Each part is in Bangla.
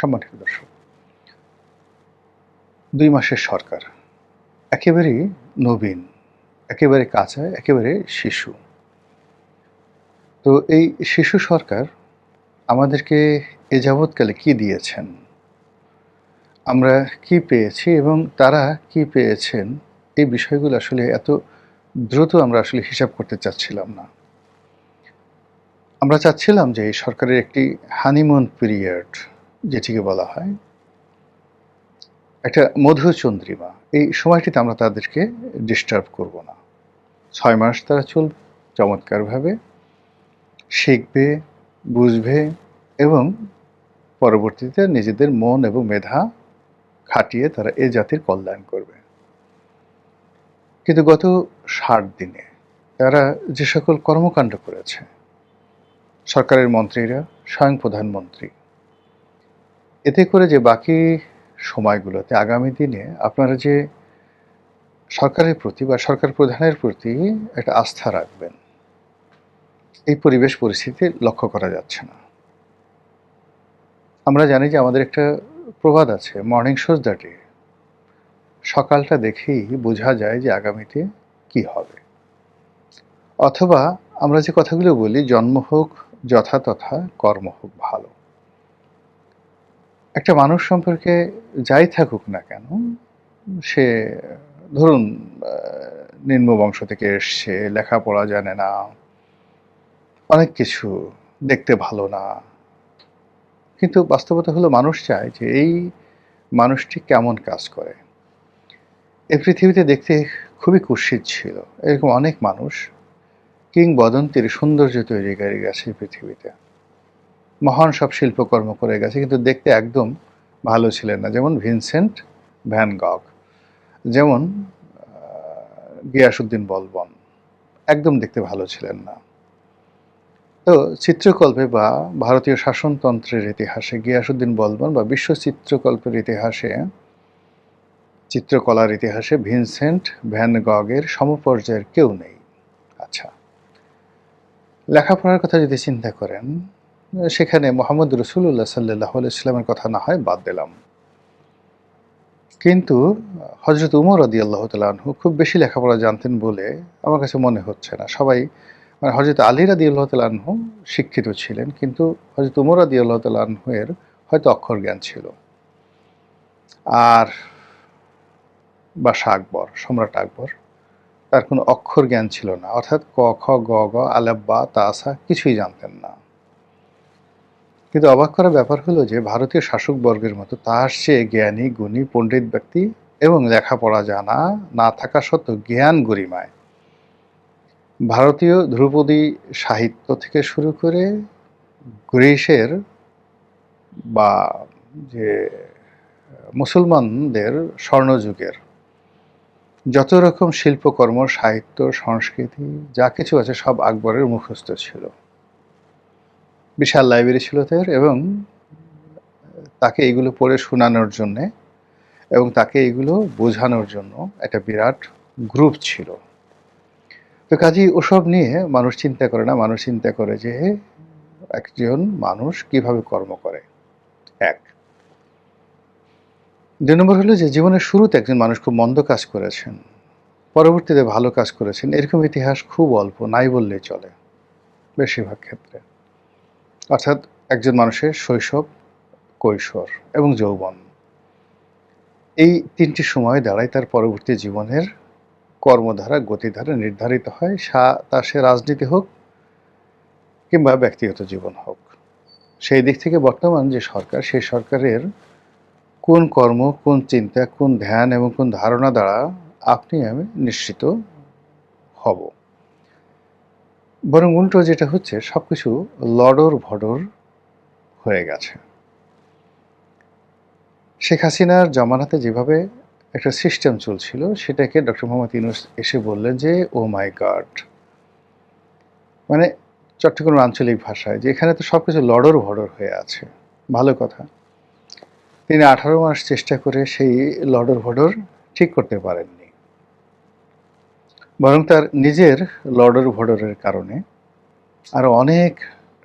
সম্মানিত দর্শক, ২ মাসের সরকার একেবারেই নবীন, একেবারে কাঁচা, একেবারে শিশু। তো এই শিশু সরকার আমাদেরকে এ যাবৎকালে কি দিয়েছেন, আমরা কি পেয়েছি এবং তারা কি পেয়েছেন, এই বিষয়গুলো আসলে এত দ্রুত আমরা আসলে হিসাব করতে চাচ্ছিলাম না। আমরা চাচ্ছিলাম যে এই সরকারের একটি হানিমুন পিরিয়ড যেটিকে বলা হয়, একটা মধুচন্দ্রিমা, এই সময়টিতে আমরা তাদেরকে ডিস্টার্ব করব না। ৬ মাস তারা চলবে চমৎকারভাবে, শিখবে, বুঝবে এবং পরবর্তীতে নিজেদের মন এবং মেধা খাটিয়ে তারা এ জাতির কল্যাণ করবে। কিন্তু গত ৬০ দিনে তারা যে সকল কর্মকাণ্ড করেছে, সরকারের মন্ত্রীরা, স্বয়ং প্রধানমন্ত্রী, এতে করে যে বাকি সময়গুলোতে আগামী দিনে আপনারা যে সরকারের প্রতি বা সরকার প্রধানের প্রতি একটা আস্থা রাখবেন, এই পরিবেশ পরিস্থিতি লক্ষ্য করা যাচ্ছে না। আমরা জানি যে আমাদের একটা প্রবাদ আছে, মর্নিং শোজ দ্য ডে। সকালটা দেখেই বোঝা যায় যে আগামীতে কি হবে। অথবা আমরা যে কথাগুলো বলি, জন্ম হোক যথাতথা, কর্ম হোক ভালো। একটা মানুষ সম্পর্কে যাই থাকুক না কেন, সে ধরুন নিম্ন বংশ থেকে এসছে, লেখাপড়া জানে না, অনেক কিছু, দেখতে ভালো না, কিন্তু বাস্তবতা হলো মানুষ চায় যে এই মানুষটি কেমন কাজ করে। এই পৃথিবীতে দেখতে খুবই কুৎসিত ছিল, এরকম অনেক মানুষ কিংবদন্তির সৌন্দর্য তৈরি করে গেছে পৃথিবীতে, মহান সব শিল্পকর্ম করে গেছে, কিন্তু দেখতে একদম ভালো ছিলেন না। যেমন ভিনসেন্ট ভ্যান গগ, যেমন গিয়াসউদ্দিন বলবন, একদম দেখতে ভালো ছিলেন না। তো চিত্রকল্পে বা ভারতীয় শাসনতন্ত্রের ইতিহাসে গিয়াসউদ্দিন বলবন বা বিশ্ব চিত্রকল্পের ইতিহাসে, চিত্রকলার ইতিহাসে ভিনসেন্ট ভ্যান গগের সমপর্যায়ের কেউ নেই। আচ্ছা, লেখাপড়ার কথা যদি চিন্তা করেন, সেখানে মোহাম্মদ রসুল্লাহ সাল্লাহ আলাইহি কথা না হয় বাদ দিলাম, কিন্তু হজরত উমর রাদিয়াল্লাহু তাআলা আনহু খুব বেশি লেখাপড়া জানতেন বলে আমার কাছে মনে হচ্ছে না। সবাই, মানে হজরত আলী রাদিয়াল্লাহু তাআলা আনহু শিক্ষিত ছিলেন, কিন্তু হজরত উমর রাদিয়াল্লাহু তাআলা আনহু এর হয়তো অক্ষর জ্ঞান ছিল। আর বাদশাহ আকবর, সম্রাট আকবর, তার কোনো অক্ষর জ্ঞান ছিল না, অর্থাৎ ক খ গ গ আলেফ বা তা সা কিছুই জানতেন না। কিন্তু অবাক করার ব্যাপার হলো যে ভারতীয় শাসকবর্গের মতো তার চেয়ে জ্ঞানী গুণী পণ্ডিত ব্যক্তি এবং লেখাপড়া জানা না থাকা সত্ত্বেও জ্ঞান গরিমায় ভারতীয় ধ্রুপদী সাহিত্য থেকে শুরু করে গ্রীসের বা যে মুসলমানদের স্বর্ণযুগের যত রকম শিল্পকর্ম, সাহিত্য, সংস্কৃতি যা কিছু আছে সব আকবরের মুখস্থ ছিল। বিশাল লাইব্রেরি ছিল তার, এবং তাকে এগুলো পড়ে শোনানোর জন্যে এবং তাকে এগুলো বোঝানোর জন্য একটা বিরাট গ্রুপ ছিল। তো কাজেই ওসব নিয়ে মানুষ চিন্তা করে না, মানুষ চিন্তা করে যে একজন মানুষ কিভাবে কর্ম করে। এক, ২ নম্বর হলো যে জীবনের শুরুতে একজন মানুষ খুব মন্দ কাজ করেছেন, পরবর্তীতে ভালো কাজ করেছেন, এরকম ইতিহাস খুব অল্প, নাই বললেই চলে বেশিরভাগ ক্ষেত্রে। অর্থাৎ একজন মানুষের শৈশব, কৈশোর এবং যৌবন, এই ৩টি সময় দ্বারাই তার পরবর্তী জীবনের কর্মধারা, গতিধারা নির্ধারিত হয়, তা সে রাজনীতি হোক কিংবা ব্যক্তিগত জীবন হোক। সেই দিক থেকে বর্তমান যে সরকার, সেই সরকারের কোন কর্ম, কোন চিন্তা, কোন ধ্যান এবং কোন ধারণা দ্বারা আপনি আমি নিশ্চিত হব। বরং উল্টো যেটা হচ্ছে, সবকিছু লডর ভডর হয়ে গেছে। শেখ হাসিনার জমানাতে যেভাবে একটা সিস্টেম চলছিল, সেটাকে ডক্টর মোহাম্মদ ইউনূস এসে বললেন যে ও মাই গড, মানে চট্টগ্রাম আঞ্চলিক ভাষায়, যে এখানে তো সবকিছু লডর ভডর হয়ে আছে। ভালো কথা, তিনি 18 মাস চেষ্টা করে সেই লডর ভডর ঠিক করতে পারেননি, বরং তার নিজের লডর ভডরের কারণে আরো অনেক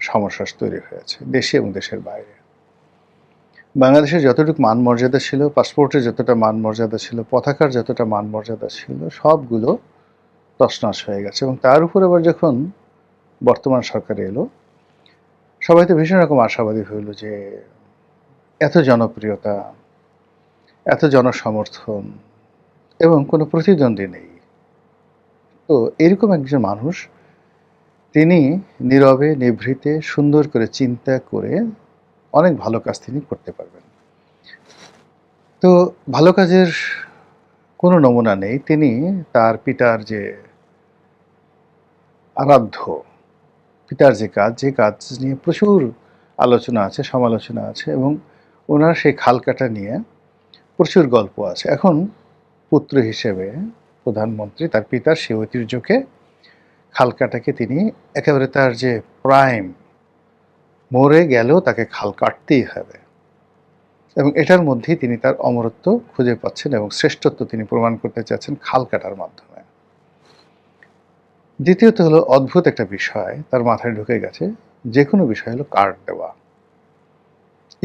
সমস্যা তৈরি হয়েছে দেশে এবং দেশের বাইরে। বাংলাদেশের যতটুকু মান মর্যাদা ছিল, পাসপোর্টের যতটা মান মর্যাদা ছিল, পতাকার যতটা মান মর্যাদা ছিল, সবগুলো তছনছ হয়ে গেছে। এবং তার উপর আবার যখন বর্তমান সরকার এলো, সবাই তো ভীষণ রকম আশাবাদী হইল যে এত জনপ্রিয়তা, এত জনসমর্থন এবং কোনো প্রতিদ্বন্দ্বী নেই। তো এরকম একজন মানুষ, তিনি নীরবে নিভৃতে সুন্দর করে চিন্তা করে অনেক ভালো কাজ তিনি করতে পারবেন। তো ভালো কাজের কোনো নমুনা নেই। তিনি তার পিতার যে আরাধ্য, পিতার যে কাজ নিয়ে প্রচুর আলোচনা আছে, সমালোচনা আছে এবং ওনার সেই খাল কাটা নিয়ে প্রচুর গল্প আছে। এখন পুত্র হিসেবে প্রধানমন্ত্রী তার পিতার সেই ঐতিহ্যকে, খাল কাটাকে তিনি একেবারে তার যে প্রাইম, মরে গেলেও তাকে খাল কাটতেই হবে এবং এটার মধ্যেই তিনি তার অমরত্ব খুঁজে পাচ্ছেন এবং শ্রেষ্ঠত্ব তিনি প্রমাণ করতে চাচ্ছেন খাল কাটার মাধ্যমে। দ্বিতীয়ত হলো অদ্ভুত একটা বিষয় তার মাথায় ঢুকে গেছে, যে কোনো বিষয় হলো কার্ড দেওয়া।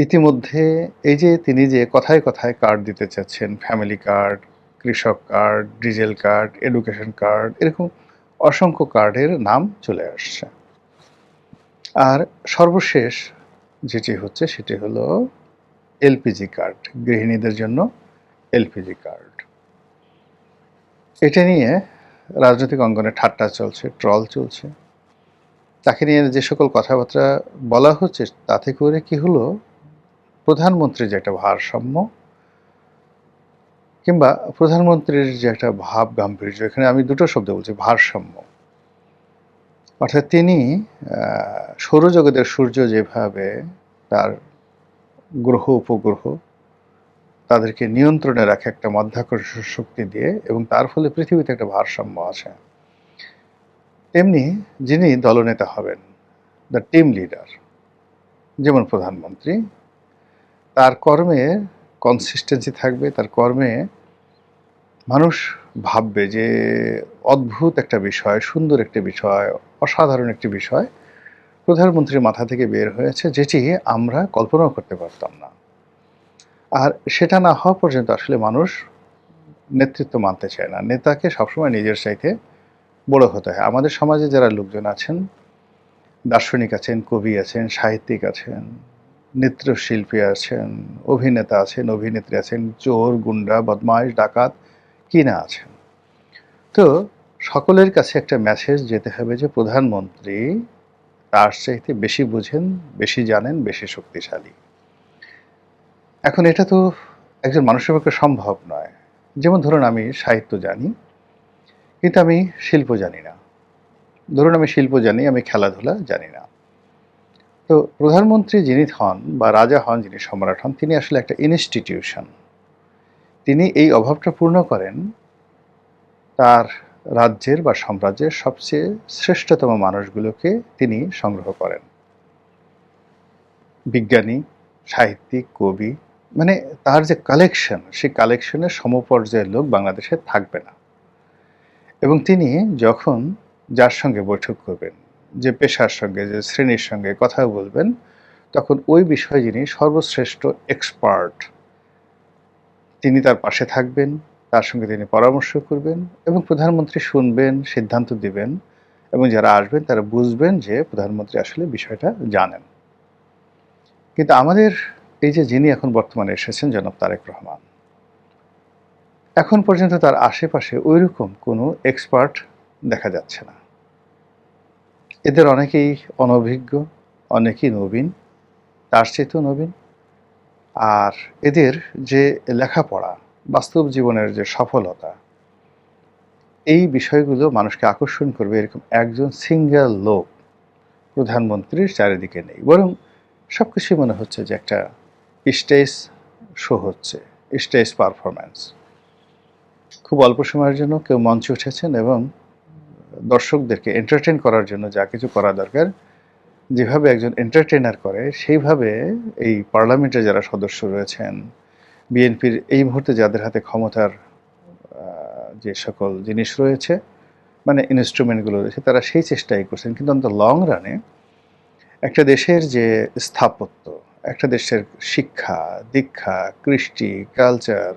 ইতিমধ্যে এই যে তিনি যে কথায় কথায় কার্ড দিতে চাচ্ছেন, ফ্যামিলি কার্ড, কৃষক card, diesel card, education card, এরকম অসংখ্য কার্ডের নাম চলে আসছে। আর সর্বশেষ যেটি হচ্ছে সেটি হলো এলপিজি কার্ড, গৃহিণীদের জন্য এলপিজি কার্ড। এটা নিয়ে রাজনৈতিক অঙ্গনে ঠাট্টা চলছে, ট্রল চলছে। তাকে নিয়ে যে সকল কথাবার্তা বলা হচ্ছে তাতে করে কি হলো, প্রধানমন্ত্রীর যে একটা ভারসাম্য কিংবা প্রধানমন্ত্রীর যে একটা ভাব গাম্ভীর্য, এখানে আমি দুটো শব্দ বলছি, ভারসাম্য। অর্থাৎ তিনি সৌরজগতের সূর্য যেভাবে তার গ্রহ উপগ্রহ তাদেরকে নিয়ন্ত্রণে রাখে একটা মাধ্যাকর্ষণ শক্তি দিয়ে এবং তার ফলে পৃথিবীতে একটা ভারসাম্য আছে, তেমনি যিনি দলনেতা হবেন, দ্য টিম লিডার, যেমন প্রধানমন্ত্রী, তার কর্মে কনসিস্টেন্সি থাকবে, তার কর্মে মানুষ ভাববে যে অদ্ভুত একটা বিষয়, সুন্দর একটি বিষয়, অসাধারণ একটি বিষয় প্রধানমন্ত্রীর মাথা থেকে বের হয়েছে, যেটি আমরা কল্পনাও করতে পারতাম না। আর সেটা না হওয়া পর্যন্ত আসলে মানুষ নেতৃত্ব মানতে চায় না। নেতাকে সবসময় নিজের চাইতে বড় হতে হয়। আমাদের সমাজে যারা লোকজন আছেন, দার্শনিক আছেন, কবি আছেন, সাহিত্যিক আছেন, নৃত্যশিল্পী আছেন, অভিনেতা আছেন, অভিনেত্রী আছেন, চোর, গুন্ডা, বদমাইশ, ডাকাত, কি না আছেন। তো সকলের কাছে একটা মেসেজ যেতে হবে যে প্রধানমন্ত্রী তার চাইতে বেশি বুঝেন, বেশি জানেন, বেশি শক্তিশালী। এখন এটা তো একজন মানুষের পক্ষে সম্ভব নয়। যেমন ধরুন আমি সাহিত্য জানি, কিন্তু আমি শিল্প জানি না। ধরুন আমি শিল্প জানি, আমি খেলাধুলা জানি না। তো প্রধানমন্ত্রী যিনি হন বা রাজা হন, যিনি সম্রাট হন, তিনি আসলে একটা ইনস্টিটিউশন। তিনি এই অভাবটা পূর্ণ করেন, তার রাজ্যের বা সাম্রাজ্যের সবচেয়ে শ্রেষ্ঠতম মানুষগুলোকে তিনি সংগ্রহ করেন। বিজ্ঞানী, সাহিত্যিক, কবি, মানে তার যে কালেকশন, সেই কালেকশনের সমপর্যায়ের লোক বাংলাদেশে থাকবে না। এবং তিনি যখন যার সঙ্গে বৈঠক করবেন, যে পেশার সঙ্গে, যে শ্রেণীর সঙ্গে কথা বলবেন, তখন ওই বিষয়ে যিনি সর্বশ্রেষ্ঠ এক্সপার্ট, তিনি তার পাশে থাকবেন, তার সঙ্গে তিনি পরামর্শ করবেন এবং প্রধানমন্ত্রী শুনবেন, সিদ্ধান্ত দিবেন এবং যারা আসবেন তারা বুঝবেন যে প্রধানমন্ত্রী আসলে বিষয়টা জানেন। কিন্তু আমাদের এই যে যিনি এখন বর্তমানে এসেছেন, জনাব তারেক রহমান, এখন পর্যন্ত তার আশেপাশে ওইরকম কোনো এক্সপার্ট দেখা যাচ্ছে না। এদের অনেকেই অনভিজ্ঞ, অনেকেই নবীন, তার চেয়েও নবীন। আর এদের যে লেখাপড়া, বাস্তব জীবনের যে সফলতা, এই বিষয়গুলো মানুষকে আকর্ষণ করবে এরকম একজন সিঙ্গেল লোক প্রধানমন্ত্রীর চারিদিকে নেই। বরং সব কিছুই মনে হচ্ছে যে একটা স্টেজ শো হচ্ছে, স্টেজ পারফরম্যান্স। খুব অল্প সময়ের জন্য কেউ মঞ্চে উঠেছেন এবং দর্শকদেরকে এন্টারটেইন করার জন্য যা কিছু করা দরকার, যেভাবে একজন এন্টারটেইনার করে, সেইভাবে এই পার্লামেন্টে যারা সদস্য রয়েছেন, বিএনপির এই মুহূর্তে যাদের হাতে ক্ষমতার যে সকল জিনিস রয়েছে, মানে ইনস্ট্রুমেন্টগুলো রয়েছে, তারা সেই চেষ্টাই করছেন। কিন্তু অন্তত লং রানে একটা দেশের যে স্থাপত্য, একটা দেশের শিক্ষা, দীক্ষা, কৃষ্টি, কালচার,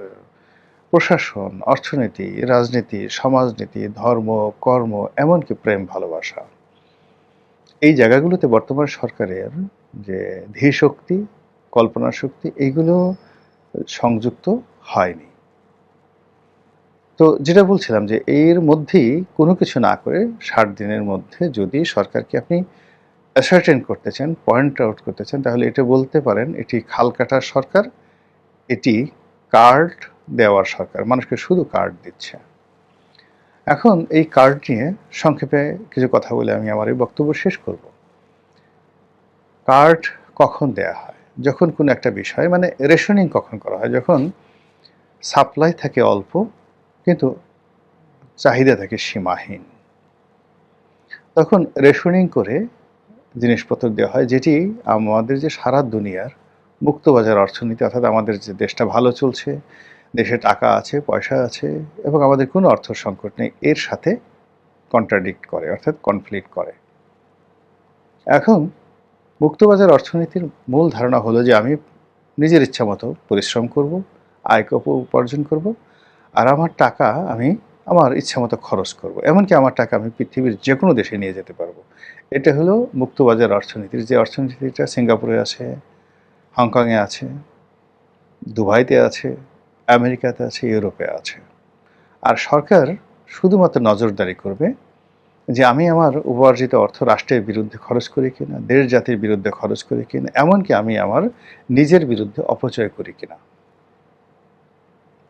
প্রশাসন, অর্থনীতি, রাজনীতি, সমাজনীতি, ধর্ম, কর্ম, এমনকি প্রেম ভালোবাসা। এই জায়গাগুলোতে বর্তমান সরকারের যে ধীশক্তি, কল্পনা শক্তি এইগুলো সংযুক্ত হয়নি। তো যেটা বলছিলাম যে এর মধ্যেই কোনো কিছু না করে ৬০ দিনের মধ্যে যদি সরকারকে আপনি ascertain করতে চান, পয়েন্ট আউট করতে চান, তাহলে এটা বলতে পারেন এটি খাল কাটার সরকার, এটি কার্ড দেওয়ার সরকার। মানুষকে শুধু কার্ড দিচ্ছে। এখন এই কার্ড নিয়ে সংক্ষেপে কিছু কথা বলে আমি আমার এই বক্তব্য শেষ করব। কার্ড কখন দেয়া হয়? যখন কোনো একটা বিষয় মানে রেশনিং কখন করা হয়? যখন সাপ্লাই থাকে অল্প কিন্তু চাহিদা থাকে সীমাহীন। তখন রেশনিং করে জিনিসপত্র দেওয়া হয়, যেটি আমাদের যে সারা দুনিয়ার মুক্তবাজার অর্থনীতি, অর্থাৎ আমাদের যে দেশটা ভালো চলছে, দেশে টাকা আছে, পয়সা আছে এবং আমাদের কোনো অর্থ সংকট নেই, এর সাথে কন্ট্রাডিক্ট করে, অর্থাৎ কনফ্লিক্ট করে। এখন মুক্তবাজার অর্থনীতির মূল ধারণা হলো যে আমি নিজের ইচ্ছা মতো পরিশ্রম করব, আয় উপার্জন করব, আর আমার টাকা আমি আমার ইচ্ছা মতো খরচ করব। এমনকি আমার টাকা আমি পৃথিবীর যে কোনো দেশে নিয়ে যেতে পারবো। এটা হলো মুক্তবাজার অর্থনীতির যে অর্থনীতিটা সিঙ্গাপুরে আছে, হংকংয়ে আছে, দুবাইতে আছে, আমেরিকাতে আছে, ইউরোপে আছে। আর সরকার শুধুমাত্র নজরদারি করবে যে আমি আমার উপার্জিত অর্থ রাষ্ট্রের বিরুদ্ধে খরচ করি কিনা, দেশ জাতির বিরুদ্ধে খরচ করি কিনা, এমনকি আমি আমার নিজের বিরুদ্ধে অপচয় করি কিনা,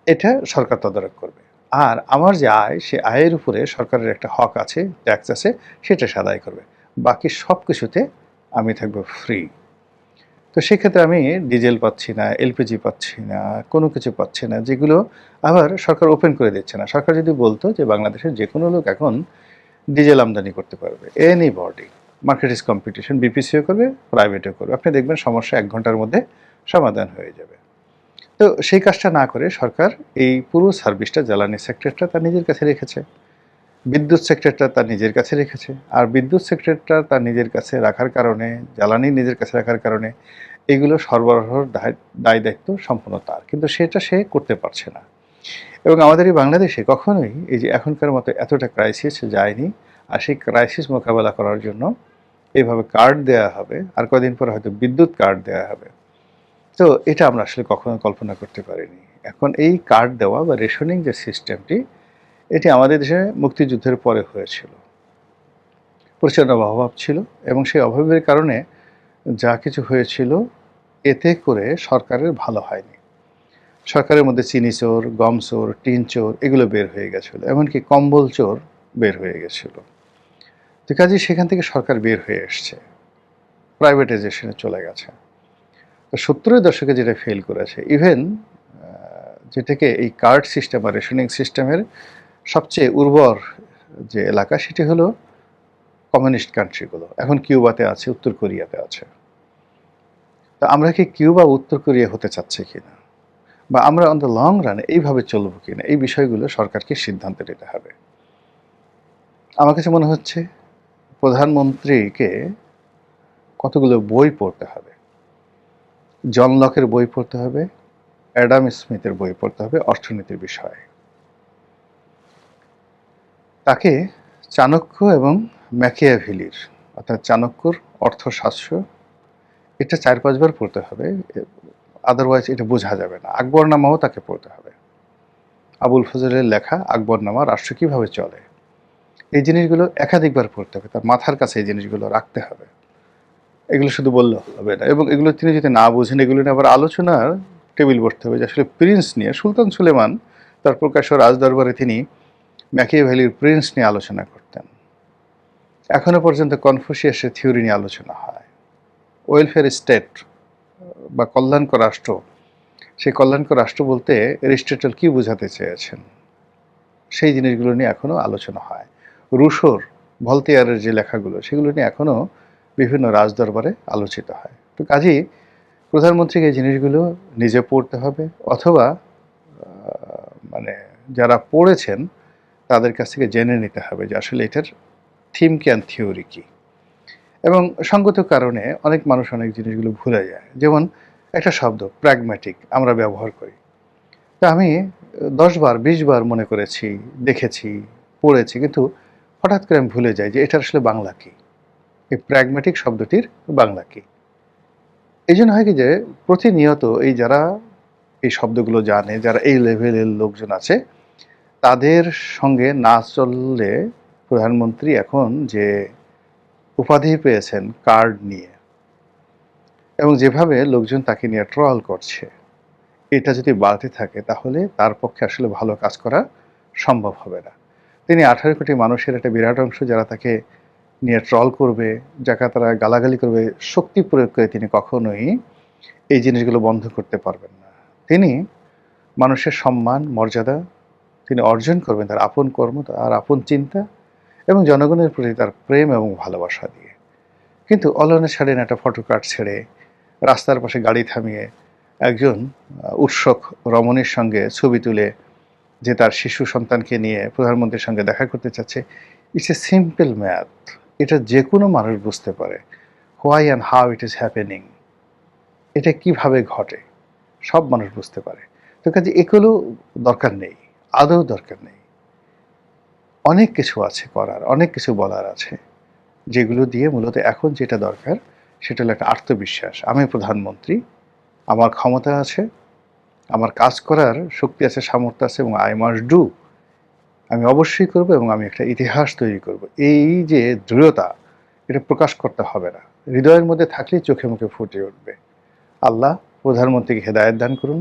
এটা সরকার তদারক করবে। আর আমার যে আয়, সে আয়ের উপরে সরকারের একটা হক আছে, ট্যাক্স আছে, সেটা সে আদায় করবে। বাকি সব কিছুতে আমি থাকবো ফ্রি। তো সেক্ষেত্রে আমি ডিজেল পাচ্ছি না, এলপিজি পাচ্ছি না, কোনো কিছু পাচ্ছি না, যেগুলো আবার সরকার ওপেন করে দিচ্ছে না। সরকার যদি বলতো যে বাংলাদেশের যে কোনো লোক এখন ডিজেল আমদানি করতে পারবে, any body, market is competition, বিপিসিও করবে, প্রাইভেটও করবে, আপনি দেখবেন সমস্যা ১ ঘন্টার মধ্যে সমাধান হয়ে যাবে। তো সেই কাজটা না করে সরকার এই পুরো সার্ভিসটা, জ্বালানি সেক্টরটা তার নিজের কাছে রেখেছে, বিদ্যুৎ সেক্টরটা তার নিজের কাছে রেখেছে। আর বিদ্যুৎ সেক্টরটা তার নিজের কাছে রাখার কারণে, জ্বালানি নিজের কাছে রাখার কারণে এগুলো সরবরাহর দায় দায়িত্ব সম্পূর্ণ তার, কিন্তু সেটা সে করতে পারছে না। এবং আমাদের এই বাংলাদেশে কখনোই এই যে এখনকার মতো এতটা ক্রাইসিস যায়নি। আর সেই ক্রাইসিস মোকাবেলা করার জন্য এইভাবে কার্ড দেওয়া হবে, আর কদিন পরে হয়তো বিদ্যুৎ কার্ড দেওয়া হবে। তো এটা আমরা আসলে কখনো কল্পনা করতে পারিনি। এখন এই কার্ড দেওয়া বা রেশনিং যে সিস্টেমটি, এটি আমাদের দেশে মুক্তিযুদ্ধের পরে হয়েছিল। প্রচণ্ড অভাব ছিল এবং সেই অভাবের কারণে যা কিছু হয়েছিল, এতে করে সরকারের ভালো হয়নি। সরকারের মধ্যে চিনি চোর, গম চোর, টিন চোর এগুলো বের হয়ে গেছিলো, এমনকি কম্বল চোর বের হয়ে গেছিলো। তো কাজেই সেখান থেকে সরকার বের হয়ে এসছে, প্রাইভেটাইজেশনে চলে গেছে। তো ৭০-এর দশকে যেটা ফেল করেছে, ইভেন যেটাকে এই কার্ড সিস্টেম বা রেশনিং সিস্টেমের সবচেয়ে উর্বর যে এলাকা, সেটি হলো কমিউনিস্ট কান্ট্রিগুলো। এখন কিউবাতে আছে, উত্তর কোরিয়াতে আছে। তো আমরা কি কিউবা উত্তর কোরিয়া হতে চাচ্ছি কিনা, বা আমরা অন দ্য লং রানে এইভাবে চলবো কিনা, এই বিষয়গুলো সরকারকে সিদ্ধান্ত নিতে হবে। আমার কাছে মনে হচ্ছে প্রধানমন্ত্রীকে কতগুলো বই পড়তে হবে। জন লকের বই পড়তে হবে, অ্যাডাম স্মিথের বই পড়তে হবে অর্থনীতির বিষয়ে। তাকে চাণক্য এবং ম্যাকিয়াভেলির, অর্থাৎ চাণক্যর অর্থশাস্ত্র, এটা ৪-৫ বার পড়তে হবে, আদারওয়াইজ এটা বোঝা যাবে না। আকবরনামাও তাকে পড়তে হবে। আবুল ফজলের লেখা আকবরনামা, রাষ্ট্র কীভাবে চলে, এই জিনিসগুলো একাধিকবার পড়তে হবে, তার মাথার কাছে এই জিনিসগুলো রাখতে হবে। এগুলো শুধু বললে হবে না, এবং এগুলো তিনি যদি না বোঝেন, এগুলো নিয়ে আবার আলোচনার টেবিল বসতে হবে যে আসলে প্রিন্স নিয়ে, সুলতান সুলেমান তার প্রকাশ্য রাজদরবারে তিনি ম্যাকিয়াভেলির প্রিন্স নিয়ে আলোচনা করতেন। এখনো পর্যন্ত কনফুসিয়াসের থিওরি নিয়ে আলোচনা হয়। ওয়েলফেয়ার স্টেট বা কল্যাণকর রাষ্ট্র, সেই কল্যাণকর রাষ্ট্র বলতে অ্যারিস্টটল কী বোঝাতে চেয়েছেন, সেই জিনিসগুলো নিয়ে এখনও আলোচনা হয়। রুশোর, ভলতেয়ারের যে লেখাগুলো, সেগুলো নিয়ে এখনও বিভিন্ন রাজদরবারে আলোচিত হয়। তো কাজেই প্রধানমন্ত্রীকে এই জিনিসগুলো নিজে পড়তে হবে, অথবা মানে যারা পড়েছেন তাদের কাছ থেকে জেনে নিতে হবে যে আসলে এটার থিম কি অ্যান্ড থিওরি কী। এবং সঙ্গত কারণে অনেক মানুষ অনেক জিনিসগুলো ভুলে যায়। যেমন একটা শব্দ প্র্যাগম্যাটিক আমরা ব্যবহার করি। তা আমি ১০ বার ২০ বার মনে করেছি, দেখেছি, পড়েছি, কিন্তু হঠাৎ করে আমি ভুলে যাই যে এটার আসলে বাংলা কী? এই প্র্যাগম্যাটিক শব্দটির বাংলা কী? এইজন্য হয় কি যে প্রতিনিয়ত এই যারা এই শব্দগুলো জানে, যারা এই লেভেলের লোকজন আছে, তাদের সঙ্গে না চললে প্রধানমন্ত্রী এখন যে উপাধি পেয়েছেন কার্ড নিয়ে এবং যেভাবে লোকজন তাকে নিয়ে ট্রল করছে, এটা যদি বাড়তে থাকে তাহলে তার পক্ষে আসলে ভালো কাজ করা সম্ভব হবে না। তিনি ১৮ কোটি মানুষের একটা বিরাট অংশ যারা তাকে নিয়ে ট্রল করবে, যাকে তারা গালাগালি করবে, শক্তি প্রয়োগ করে তিনি কখনোই এই জিনিসগুলো বন্ধ করতে পারবেন না। তিনি মানুষের সম্মান, মর্যাদা তিনি অর্জন করবেন তার আপন কর্ম, তার আপন চিন্তা এবং জনগণের প্রতি তার প্রেম এবং ভালোবাসা দিয়ে। কিন্তু অলনে ছাড়েন একটা ফটোকার্ড ছেড়ে রাস্তার পাশে গাড়ি থামিয়ে একজন উৎসুক রমণীর সঙ্গে ছবি তুলে যে তার শিশু সন্তানকে নিয়ে প্রধানমন্ত্রীর সঙ্গে দেখা করতে চাচ্ছে। It's a simple math. এটা যে কোনো মানুষ বুঝতে পারে। Why and how it is happening, এটা কিভাবে ঘটে সব মানুষ বুঝতে পারে। তো কাজে এগুলো দরকার নেই, আদৌ দরকার নেই। অনেক কিছু আছে করার, অনেক কিছু বলার আছে, যেগুলো দিয়ে মূলত এখন যেটা দরকার সেটা হলো একটা আত্মবিশ্বাস। আমি প্রধানমন্ত্রী, আমার ক্ষমতা আছে, আমার কাজ করার শক্তি আছে, সামর্থ্য আছে এবং আই মাস্ট ডু, আমি অবশ্যই করব এবং আমি একটা ইতিহাস তৈরি করব। এই যে দৃঢ়তা, এটা প্রকাশ করতে হবে না, হৃদয়ের মধ্যে থাকলেই চোখে মুখে ফুটে উঠবে। আল্লাহ প্রধানমন্ত্রীকে হেদায়েত দান করুন।